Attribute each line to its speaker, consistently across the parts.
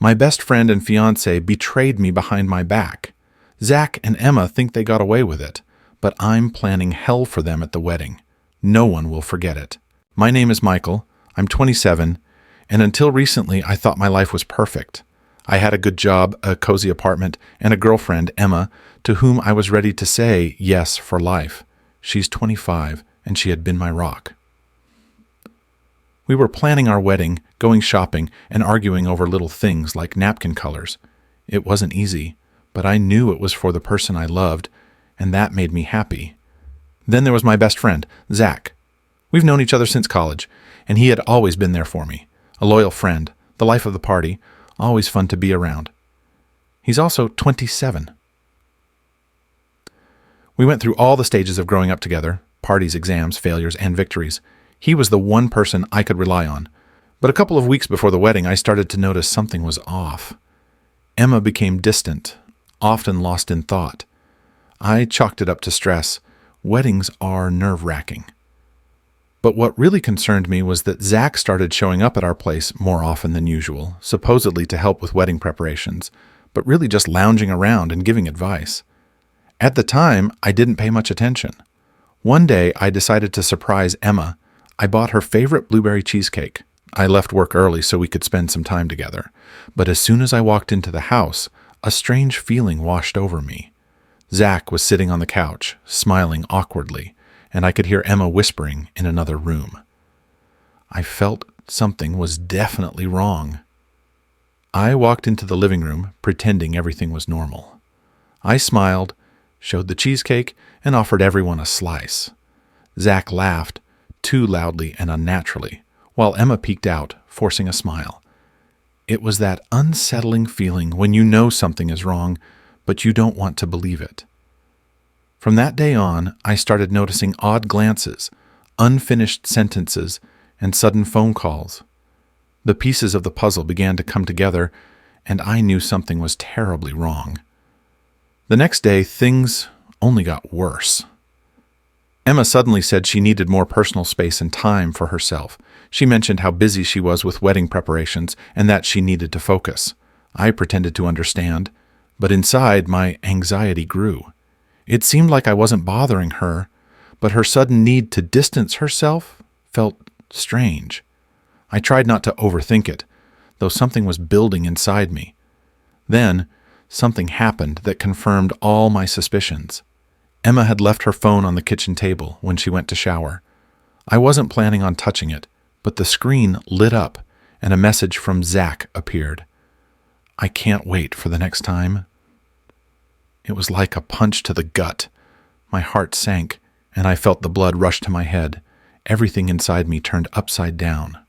Speaker 1: My best friend and fiancé betrayed me behind my back. Zach and Emma think they got away with it, but I'm planning hell for them at the wedding. No one will forget it. My name is Michael. I'm 27, and until recently I thought my life was perfect. I had a good job, a cozy apartment, and a girlfriend, Emma, to whom I was ready to say yes for life. She's 25, and she had been my rock. We were planning our wedding, going shopping, and arguing over little things like napkin colors. It wasn't easy, but I knew it was for the person I loved, and that made me happy. Then there was my best friend, Zach. We've known each other since college, and he had always been there for me. A loyal friend, the life of the party, always fun to be around. He's also 27. We went through all the stages of growing up together, parties, exams, failures, and victories. He was the one person I could rely on. But a couple of weeks before the wedding, I started to notice something was off. Emma became distant, often lost in thought. I chalked it up to stress. Weddings are nerve-wracking. But what really concerned me was that Zach started showing up at our place more often than usual, supposedly to help with wedding preparations, but really just lounging around and giving advice. At the time, I didn't pay much attention. One day, I decided to surprise Emma. I bought her favorite blueberry cheesecake. I left work early so we could spend some time together. But as soon as I walked into the house, a strange feeling washed over me. Zach was sitting on the couch, smiling awkwardly, and I could hear Emma whispering in another room. I felt something was definitely wrong. I walked into the living room, pretending everything was normal. I smiled, showed the cheesecake, and offered everyone a slice. Zach laughed, too loudly and unnaturally, while Emma peeked out, forcing a smile. It was that unsettling feeling when you know something is wrong, but you don't want to believe it. From that day on, I started noticing odd glances, unfinished sentences, and sudden phone calls. The pieces of the puzzle began to come together, and I knew something was terribly wrong. The next day, things only got worse. Emma suddenly said she needed more personal space and time for herself. She mentioned how busy she was with wedding preparations and that she needed to focus. I pretended to understand, but inside my anxiety grew. It seemed like I wasn't bothering her, but her sudden need to distance herself felt strange. I tried not to overthink it, though something was building inside me. Then, something happened that confirmed all my suspicions. Emma had left her phone on the kitchen table when she went to shower. I wasn't planning on touching it, but the screen lit up and a message from Zach appeared. I can't wait for the next time. It was like a punch to the gut. My heart sank, and I felt the blood rush to my head. Everything inside me turned upside down.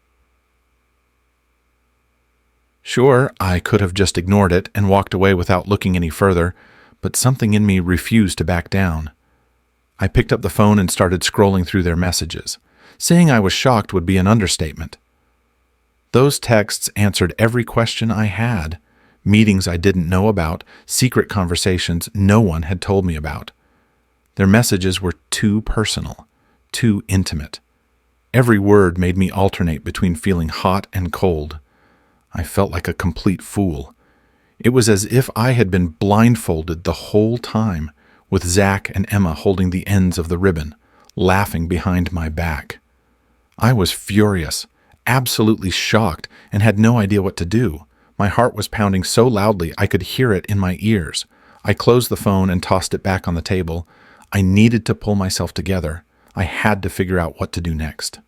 Speaker 1: Sure, I could have just ignored it and walked away without looking any further, but something in me refused to back down. I picked up the phone and started scrolling through their messages. Saying I was shocked would be an understatement. Those texts answered every question I had. Meetings I didn't know about, secret conversations no one had told me about. Their messages were too personal, too intimate. Every word made me alternate between feeling hot and cold. I felt like a complete fool. It was as if I had been blindfolded the whole time, with Zach and Emma holding the ends of the ribbon, laughing behind my back. I was furious, absolutely shocked, and had no idea what to do. My heart was pounding so loudly I could hear it in my ears. I closed the phone and tossed it back on the table. I needed to pull myself together. I had to figure out what to do next.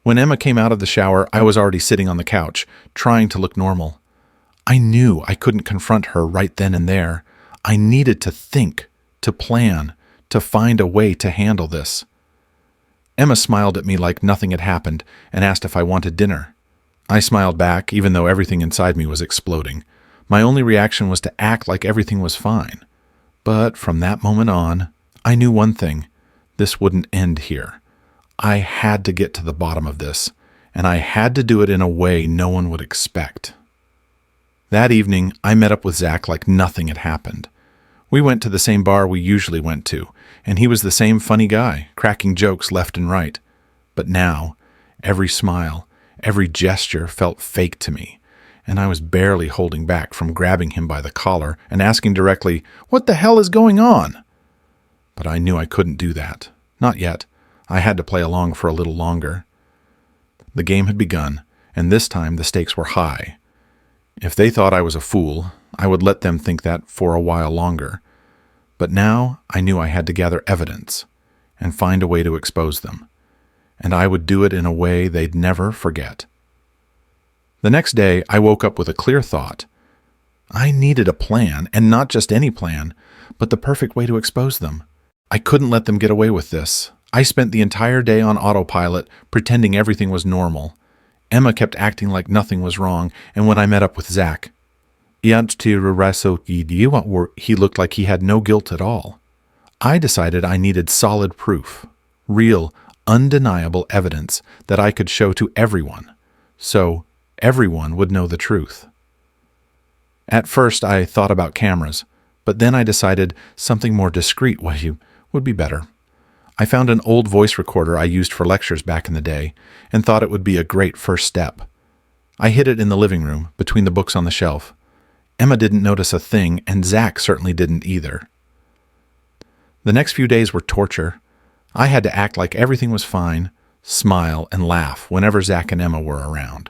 Speaker 1: When Emma came out of the shower, I was already sitting on the couch, trying to look normal. I knew I couldn't confront her right then and there. I needed to think, to plan, to find a way to handle this. Emma smiled at me like nothing had happened and asked if I wanted dinner. I smiled back, even though everything inside me was exploding. My only reaction was to act like everything was fine. But from that moment on, I knew one thing. This wouldn't end here. I had to get to the bottom of this, and I had to do it in a way no one would expect. That evening, I met up with Zach like nothing had happened. We went to the same bar we usually went to, and he was the same funny guy, cracking jokes left and right. But now, every smile, Every gesture felt fake to me, and I was barely holding back from grabbing him by the collar and asking directly, "What the hell is going on?" But I knew I couldn't do that. Not yet. I had to play along for a little longer. The game had begun, and this time the stakes were high. If they thought I was a fool, I would let them think that for a while longer. But now I knew I had to gather evidence and find a way to expose them, and I would do it in a way they'd never forget. The next day, I woke up with a clear thought. I needed a plan, and not just any plan, but the perfect way to expose them. I couldn't let them get away with this. I spent the entire day on autopilot, pretending everything was normal. Emma kept acting like nothing was wrong, and when I met up with Zach, he looked like he had no guilt at all. I decided I needed solid proof, real, undeniable evidence that I could show to everyone, so everyone would know the truth. At first, I thought about cameras, but then I decided something more discreet would be better. I found an old voice recorder I used for lectures back in the day and thought it would be a great first step. I hid it in the living room, between the books on the shelf. Emma didn't notice a thing, and Zach certainly didn't either. The next few days were torture. I had to act like everything was fine, smile, and laugh whenever Zach and Emma were around.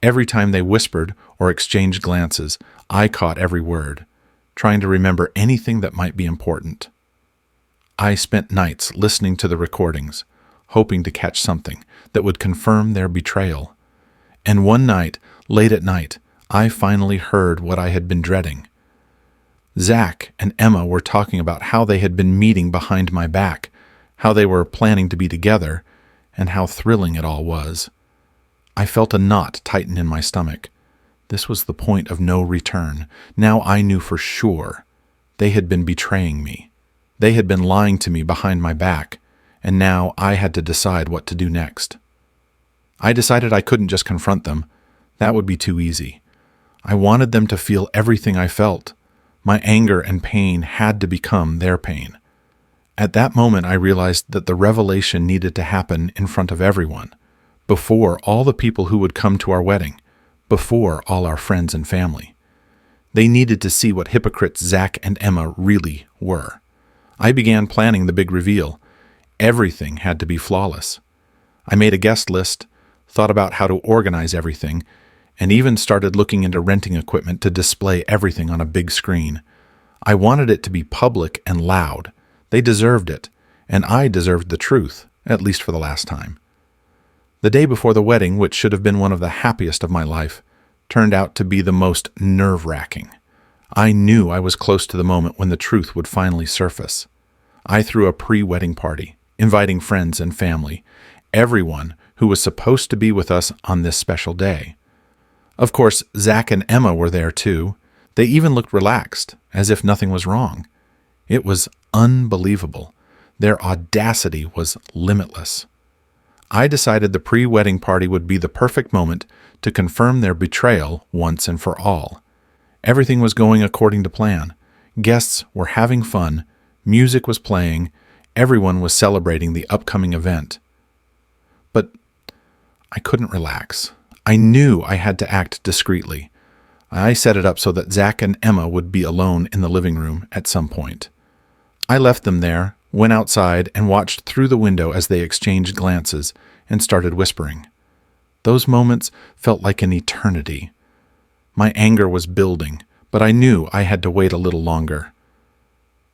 Speaker 1: Every time they whispered or exchanged glances, I caught every word, trying to remember anything that might be important. I spent nights listening to the recordings, hoping to catch something that would confirm their betrayal. And one night, late at night, I finally heard what I had been dreading. Zach and Emma were talking about how they had been meeting behind my back, how they were planning to be together, and how thrilling it all was. I felt a knot tighten in my stomach. This was the point of no return. Now I knew for sure they had been betraying me. They had been lying to me behind my back, and now I had to decide what to do next. I decided I couldn't just confront them. That would be too easy. I wanted them to feel everything I felt. My anger and pain had to become their pain. At that moment, I realized that the revelation needed to happen in front of everyone, before all the people who would come to our wedding, before all our friends and family. They needed to see what hypocrites Zach and Emma really were. I began planning the big reveal. Everything had to be flawless. I made a guest list, thought about how to organize everything, and even started looking into renting equipment to display everything on a big screen. I wanted it to be public and loud. They deserved it, and I deserved the truth, at least for the last time. The day before the wedding, which should have been one of the happiest of my life, turned out to be the most nerve-wracking. I knew I was close to the moment when the truth would finally surface. I threw a pre-wedding party, inviting friends and family, everyone who was supposed to be with us on this special day. Of course, Zach and Emma were there too. They even looked relaxed, as if nothing was wrong. It was unbelievable. Their audacity was limitless. I decided the pre-wedding party would be the perfect moment to confirm their betrayal once and for all. Everything was going according to plan. Guests were having fun, music was playing, everyone was celebrating the upcoming event. But I couldn't relax. I knew I had to act discreetly. I set it up so that Zach and Emma would be alone in the living room at some point. I left them there, went outside, and watched through the window as they exchanged glances and started whispering. Those moments felt like an eternity. My anger was building, but I knew I had to wait a little longer.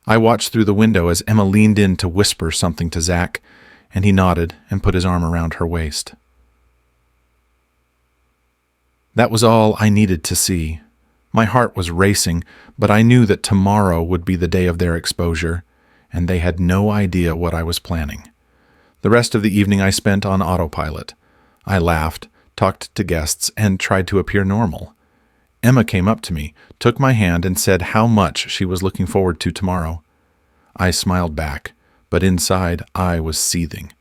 Speaker 1: I watched through the window as Emma leaned in to whisper something to Zach, and he nodded and put his arm around her waist. That was all I needed to see. My heart was racing, but I knew that tomorrow would be the day of their exposure, and they had no idea what I was planning. The rest of the evening I spent on autopilot. I laughed, talked to guests, and tried to appear normal. Emma came up to me, took my hand, and said how much she was looking forward to tomorrow. I smiled back, but inside I was seething.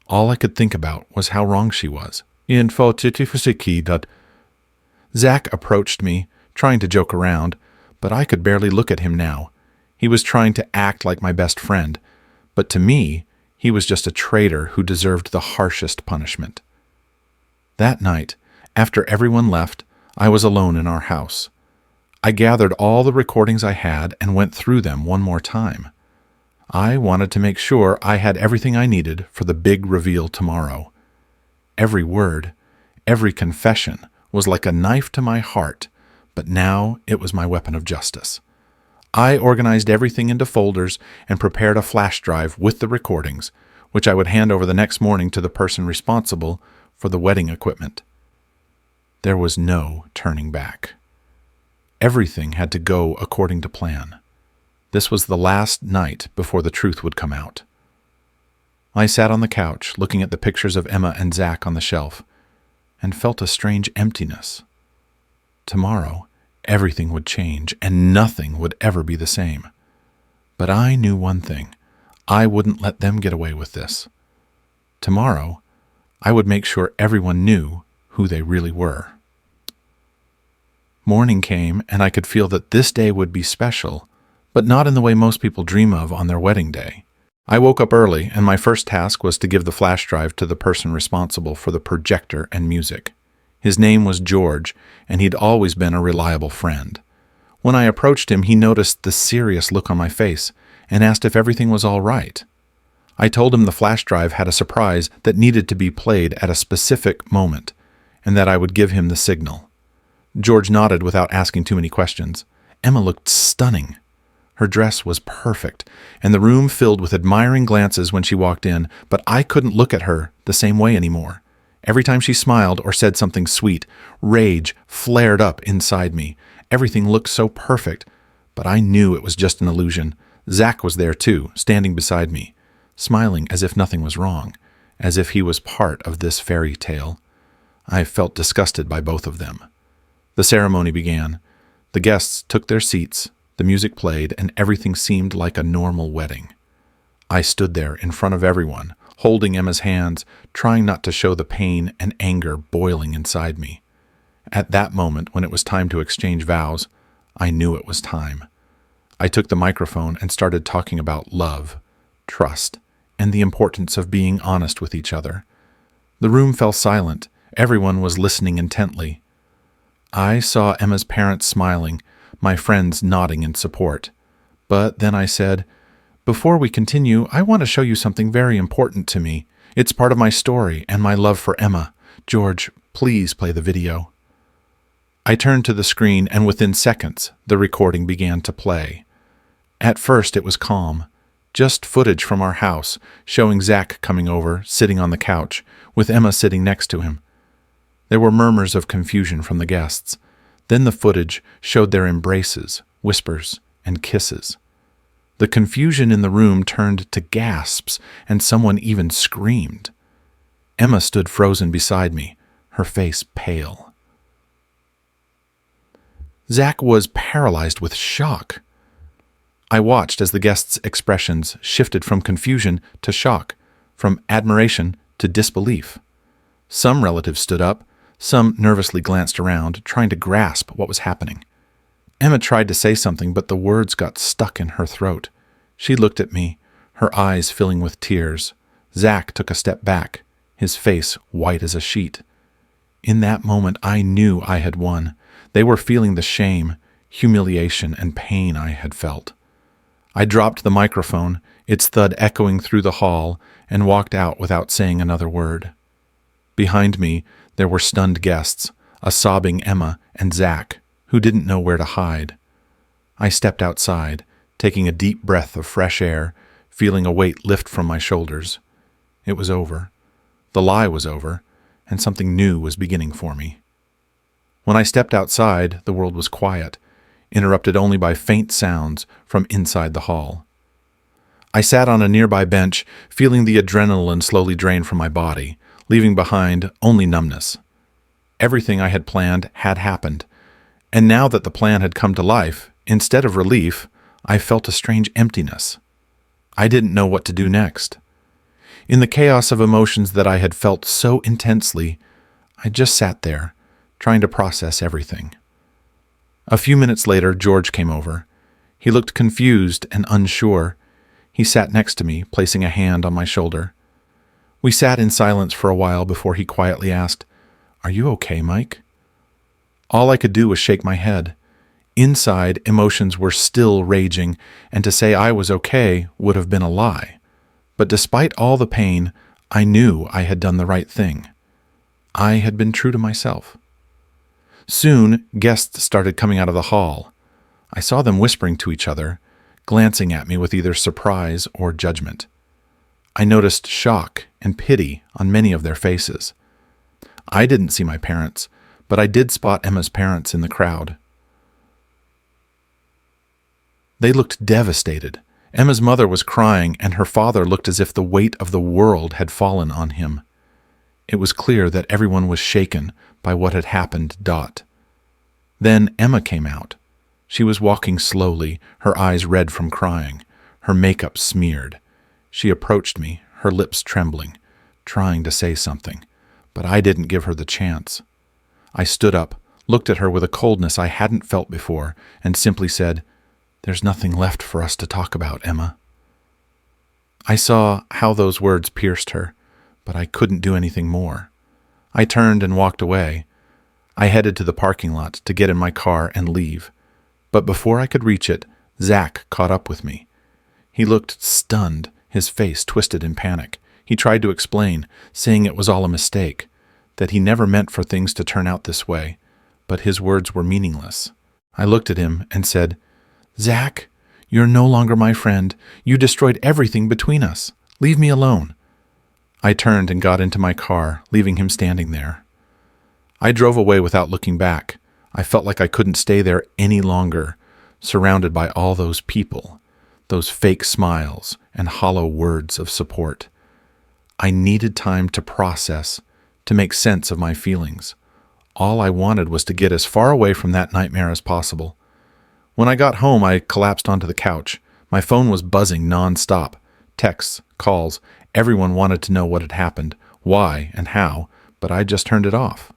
Speaker 1: All I could think about was how wrong she was. Zach approached me, trying to joke around, but I could barely look at him now. He was trying to act like my best friend, but to me, he was just a traitor who deserved the harshest punishment. That night, after everyone left, I was alone in our house. I gathered all the recordings I had and went through them one more time. I wanted to make sure I had everything I needed for the big reveal tomorrow. Every word, every confession was like a knife to my heart, but now it was my weapon of justice. I organized everything into folders and prepared a flash drive with the recordings, which I would hand over the next morning to the person responsible for the wedding equipment. There was no turning back. Everything had to go according to plan. This was the last night before the truth would come out. I sat on the couch looking at the pictures of Emma and Zach on the shelf and felt a strange emptiness. Tomorrow, everything would change and nothing would ever be the same. But I knew one thing. I wouldn't let them get away with this. Tomorrow, I would make sure everyone knew who they really were. Morning came, and I could feel that this day would be special, but not in the way most people dream of on their wedding day. I woke up early, and my first task was to give the flash drive to the person responsible for the projector and music. His name was George, and he'd always been a reliable friend. When I approached him, he noticed the serious look on my face and asked if everything was all right. I told him the flash drive had a surprise that needed to be played at a specific moment, and that I would give him the signal. George nodded without asking too many questions. Emma looked stunning. Her dress was perfect, and the room filled with admiring glances when she walked in, but I couldn't look at her the same way anymore. Every time she smiled or said something sweet, rage flared up inside me. Everything looked so perfect, but I knew it was just an illusion. Zach was there too, standing beside me, smiling as if nothing was wrong, as if he was part of this fairy tale. I felt disgusted by both of them. The ceremony began. The guests took their seats, the music played, and everything seemed like a normal wedding. I stood there in front of everyone, holding Emma's hands, trying not to show the pain and anger boiling inside me. At that moment, when it was time to exchange vows, I knew it was time. I took the microphone and started talking about love, trust, and the importance of being honest with each other. The room fell silent. Everyone was listening intently. I saw Emma's parents smiling, my friends nodding in support. But then I said, "Before we continue, I want to show you something very important to me. It's part of my story and my love for Emma. George, please play the video." I turned to the screen, and within seconds, the recording began to play. At first, it was calm. Just footage from our house, showing Zach coming over, sitting on the couch, with Emma sitting next to him. There were murmurs of confusion from the guests. Then the footage showed their embraces, whispers, and kisses. The confusion in the room turned to gasps, and someone even screamed. Emma stood frozen beside me, her face pale. Zach was paralyzed with shock. I watched as the guests' expressions shifted from confusion to shock, from admiration to disbelief. Some relatives stood up, some nervously glanced around, trying to grasp what was happening. Emma tried to say something, but the words got stuck in her throat. She looked at me, her eyes filling with tears. Zach took a step back, his face white as a sheet. In that moment, I knew I had won. They were feeling the shame, humiliation, and pain I had felt. I dropped the microphone, its thud echoing through the hall, and walked out without saying another word. Behind me, there were stunned guests, a sobbing Emma and Zach, who didn't know where to hide. I stepped outside, taking a deep breath of fresh air, feeling a weight lift from my shoulders. It was over. The lie was over, and something new was beginning for me. When I stepped outside, the world was quiet, interrupted only by faint sounds from inside the hall. I sat on a nearby bench, feeling the adrenaline slowly drain from my body, leaving behind only numbness. Everything I had planned had happened, and now that the plan had come to life, instead of relief, I felt a strange emptiness. I didn't know what to do next. In the chaos of emotions that I had felt so intensely, I just sat there, trying to process everything. A few minutes later, George came over. He looked confused and unsure. He sat next to me, placing a hand on my shoulder. We sat in silence for a while before he quietly asked, "Are you okay, Mike?" All I could do was shake my head. Inside, emotions were still raging, and to say I was okay would have been a lie. But despite all the pain, I knew I had done the right thing. I had been true to myself. Soon, guests started coming out of the hall. I saw them whispering to each other, glancing at me with either surprise or judgment. I noticed shock and pity on many of their faces. I didn't see my parents, but I did spot Emma's parents in the crowd. They looked devastated. Emma's mother was crying, and her father looked as if the weight of the world had fallen on him. It was clear that everyone was shaken by what had happened. Then Emma came out. She was walking slowly, her eyes red from crying, her makeup smeared. She approached me, her lips trembling, trying to say something, but I didn't give her the chance. I stood up, looked at her with a coldness I hadn't felt before, and simply said, "There's nothing left for us to talk about, Emma." I saw how those words pierced her, but I couldn't do anything more. I turned and walked away. I headed to the parking lot to get in my car and leave. But before I could reach it, Zach caught up with me. He looked stunned, his face twisted in panic. He tried to explain, saying it was all a mistake, that he never meant for things to turn out this way, but his words were meaningless. I looked at him and said, "Zach, you're no longer my friend. You destroyed everything between us. Leave me alone." I turned and got into my car, leaving him standing there. I drove away without looking back. I felt like I couldn't stay there any longer, surrounded by all those people, those fake smiles and hollow words of support. I needed time to process, to make sense of my feelings. All I wanted was to get as far away from that nightmare as possible. When I got home, I collapsed onto the couch. My phone was buzzing non-stop. Texts, calls, everyone wanted to know what had happened, why and how, but I just turned it off.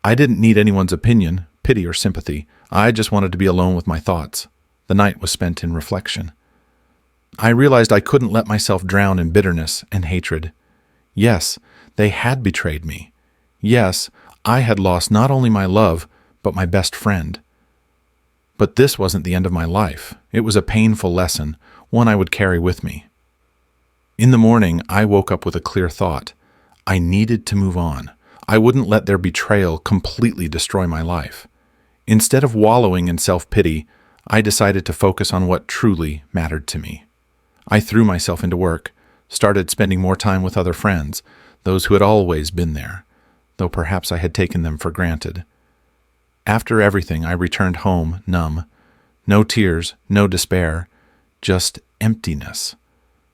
Speaker 1: I didn't need anyone's opinion, pity, or sympathy. I just wanted to be alone with my thoughts. The night was spent in reflection. I realized I couldn't let myself drown in bitterness and hatred. Yes, they had betrayed me. Yes, I had lost not only my love, but my best friend. But this wasn't the end of my life. It was a painful lesson, one I would carry with me. In the morning, I woke up with a clear thought. I needed to move on. I wouldn't let their betrayal completely destroy my life. Instead of wallowing in self-pity, I decided to focus on what truly mattered to me. I threw myself into work, started spending more time with other friends, those who had always been there, though perhaps I had taken them for granted. After everything, I returned home numb. No tears, no despair, just emptiness.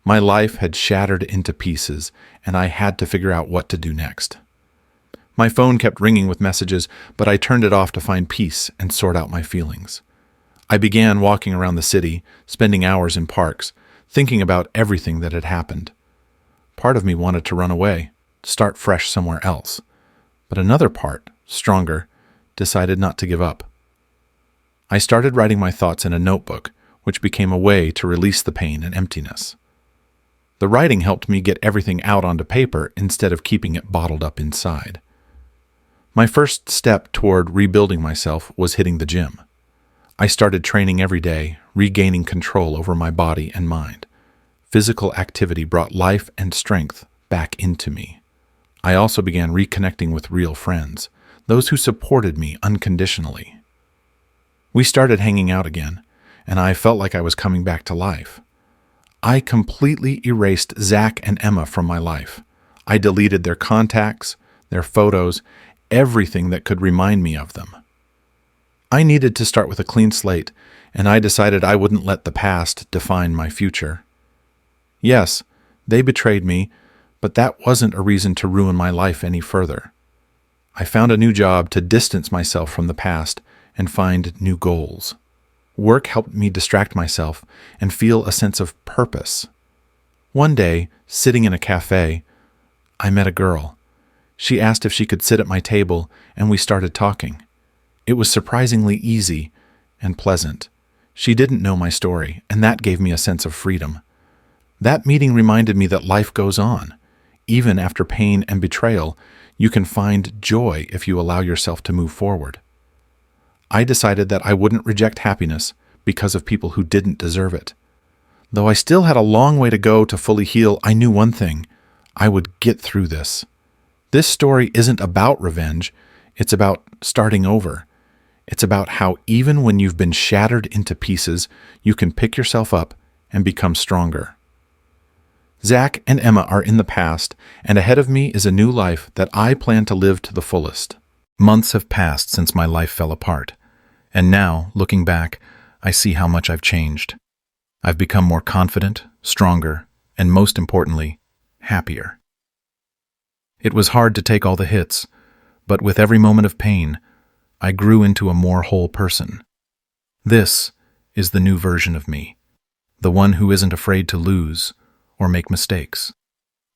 Speaker 1: My life had shattered into pieces, and I had to figure out what to do next. My phone kept ringing with messages, but I turned it off to find peace and sort out my feelings. I began walking around the city, spending hours in parks, thinking about everything that had happened. Part of me wanted to run away, start fresh somewhere else. But another part, stronger, decided not to give up. I started writing my thoughts in a notebook, which became a way to release the pain and emptiness. The writing helped me get everything out onto paper instead of keeping it bottled up inside. My first step toward rebuilding myself was hitting the gym. I started training every day, regaining control over my body and mind. Physical activity brought life and strength back into me. I also began reconnecting with real friends, those who supported me unconditionally. We started hanging out again, and I felt like I was coming back to life. I completely erased Zach and Emma from my life. I deleted their contacts, their photos, everything that could remind me of them. I needed to start with a clean slate, and I decided I wouldn't let the past define my future. Yes, they betrayed me, but that wasn't a reason to ruin my life any further. I found a new job to distance myself from the past and find new goals. Work helped me distract myself and feel a sense of purpose. One day, sitting in a cafe, I met a girl. She asked if she could sit at my table, and we started talking. It was surprisingly easy and pleasant. She didn't know my story, and that gave me a sense of freedom. That meeting reminded me that life goes on. Even after pain and betrayal, You can find joy if you allow yourself to move forward. I decided that I wouldn't reject happiness because of people who didn't deserve it. Though I still had a long way to go to fully heal, I knew one thing: I would get through this. This story isn't about revenge, it's about starting over. It's about how even when you've been shattered into pieces, you can pick yourself up and become stronger. Zach and Emma are in the past, and ahead of me is a new life that I plan to live to the fullest. Months have passed since my life fell apart, and now, looking back, I see how much I've changed. I've become more confident, stronger, and most importantly, happier. It was hard to take all the hits, but with every moment of pain, I grew into a more whole person. This is the new version of me, the one who isn't afraid to lose or make mistakes.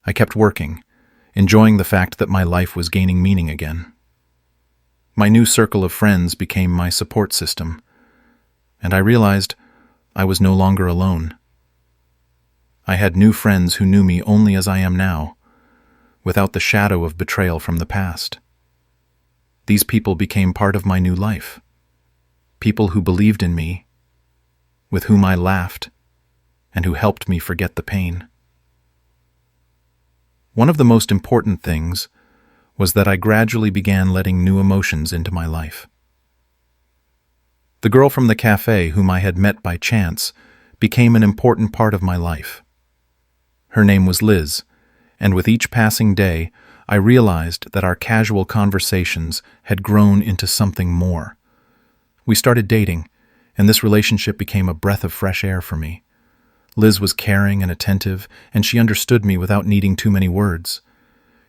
Speaker 1: I kept working, enjoying the fact that my life was gaining meaning again. My new circle of friends became my support system, and I realized I was no longer alone. I had new friends who knew me only as I am now, without the shadow of betrayal from the past. These people became part of my new life, people who believed in me, with whom I laughed, and who helped me forget the pain. One of the most important things was that I gradually began letting new emotions into my life. The girl from the cafe whom I had met by chance became an important part of my life. Her name was Liz, and with each passing day, I realized that our casual conversations had grown into something more. We started dating, and this relationship became a breath of fresh air for me. Liz was caring and attentive, and she understood me without needing too many words.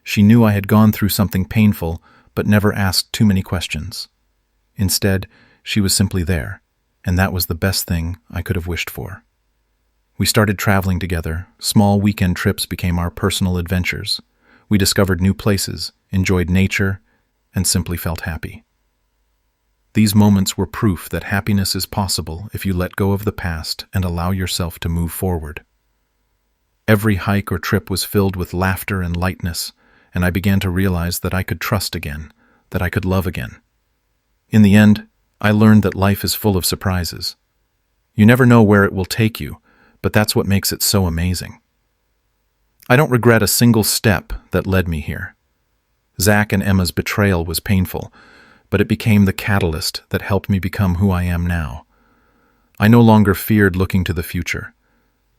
Speaker 1: She knew I had gone through something painful, but never asked too many questions. Instead, she was simply there, and that was the best thing I could have wished for. We started traveling together. Small weekend trips became our personal adventures. We discovered new places, enjoyed nature, and simply felt happy. These moments were proof that happiness is possible if you let go of the past and allow yourself to move forward. Every hike or trip was filled with laughter and lightness, and I began to realize that I could trust again, that I could love again. In the end, I learned that life is full of surprises. You never know where it will take you, but that's what makes it so amazing. I don't regret a single step that led me here. Zach and Emma's betrayal was painful, but it became the catalyst that helped me become who I am now. I no longer feared looking to the future.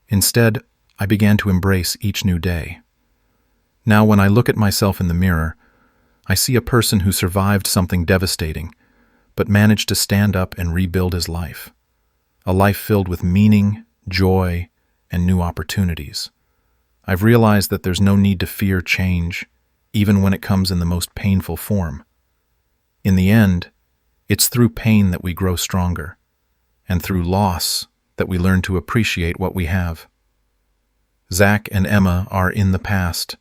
Speaker 1: Instead, I began to embrace each new day. Now, when I look at myself in the mirror, I see a person who survived something devastating, but managed to stand up and rebuild his life. A life filled with meaning, joy, and new opportunities. I've realized that there's no need to fear change, even when it comes in the most painful form. In the end, it's through pain that we grow stronger, and through loss that we learn to appreciate what we have. Zach and Emma are in the past,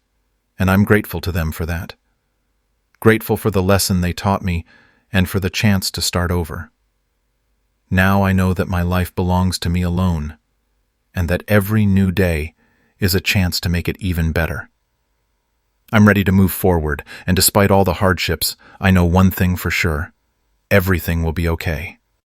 Speaker 1: and I'm grateful to them for that. Grateful for the lesson they taught me and for the chance to start over. Now I know that my life belongs to me alone, and that every new day is a chance to make it even better. I'm ready to move forward, and despite all the hardships, I know one thing for sure: everything will be okay.